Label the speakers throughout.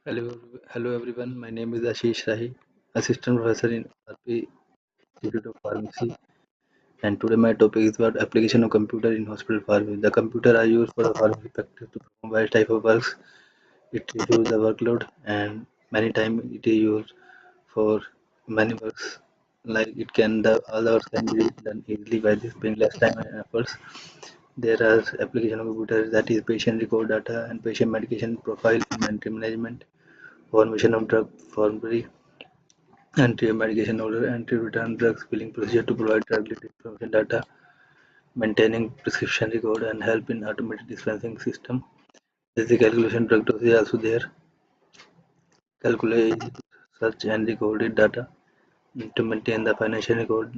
Speaker 1: Hello, hello everyone. My name is Ashish Rahi, Assistant Professor in RPIIT Institute of Pharmacy, and today my topic is about application of computer in hospital pharmacy. The computer are used for the pharmacy practice to perform various type of works. It reduces the workload, and many times it is used for many works. Like it can the all the works can be done easily by this being less time and efforts. There are application of computers that is patient record data and patient medication profile inventory management, formation of drug formulary entry a medication order, entry return drugs filling procedure to provide drug-related information data, maintaining prescription record, and help in automated dispensing system. There's the calculation drug dose is also there. Calculate, search, and recorded data to maintain the financial record.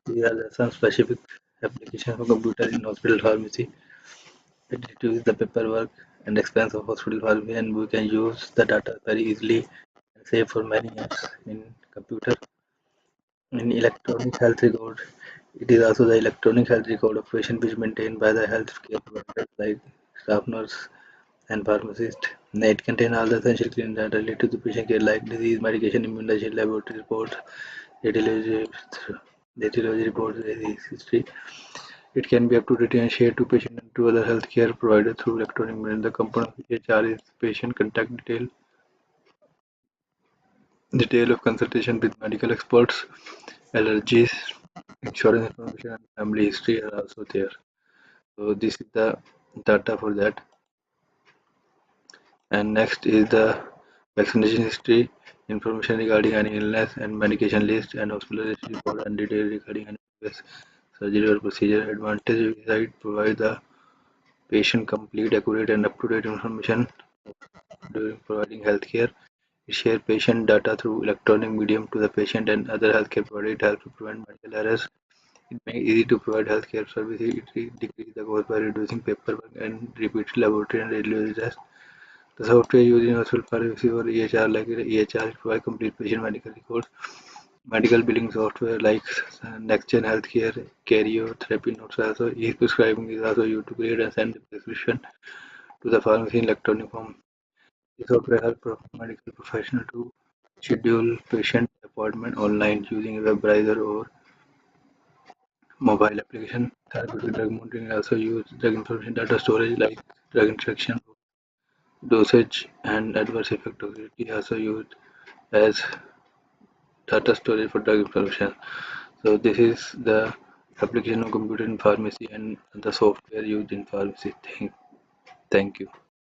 Speaker 1: These are some specific applications for computer in hospital pharmacy. It reduces the paperwork and expense of hospital pharmacy, and we can use the data very easily and save for many years in computer. In electronic health record, it is also the electronic health record of patient which maintained by the healthcare providers like staff nurse and pharmacist. It contains all the essential clinical data related to patient care like disease, medication, immunization, laboratory reports, radiology, radiology reports, disease history. It can be up to date and shared to patient and to other healthcare providers through electronic means. The component of HR is patient contact detail of consultation with medical experts, allergies, insurance information, and family history are also there. So this is the data for that. And next is the vaccination history, information regarding any illness and medication list, and hospitalization report and detail regarding any previous surgery or procedure. Advantage side provide the patient complete, accurate, and up-to-date information during providing healthcare. It shares patient data through electronic medium to the patient and other healthcare providers. It helps to prevent medical errors. It makes it easy to provide healthcare services. It decreases the cost by reducing paperwork and repeated laboratory and radiology tests. The software used in hospital pharmacy or EHR like EHR provide complete patient medical records. Medical billing software like NextGen Healthcare, Cario, Therapy Notes also e-prescribing is also used to create and send the prescription to the pharmacy in electronic form. The software helps medical professionals to schedule patient appointment online using a web browser or mobile application. Therapeutic drug monitoring also use drug information data storage like drug interaction, dosage, and adverse effect toxicity also used as data storage for drug information. So this is the application of computer in pharmacy and the software used in pharmacy. Thank you.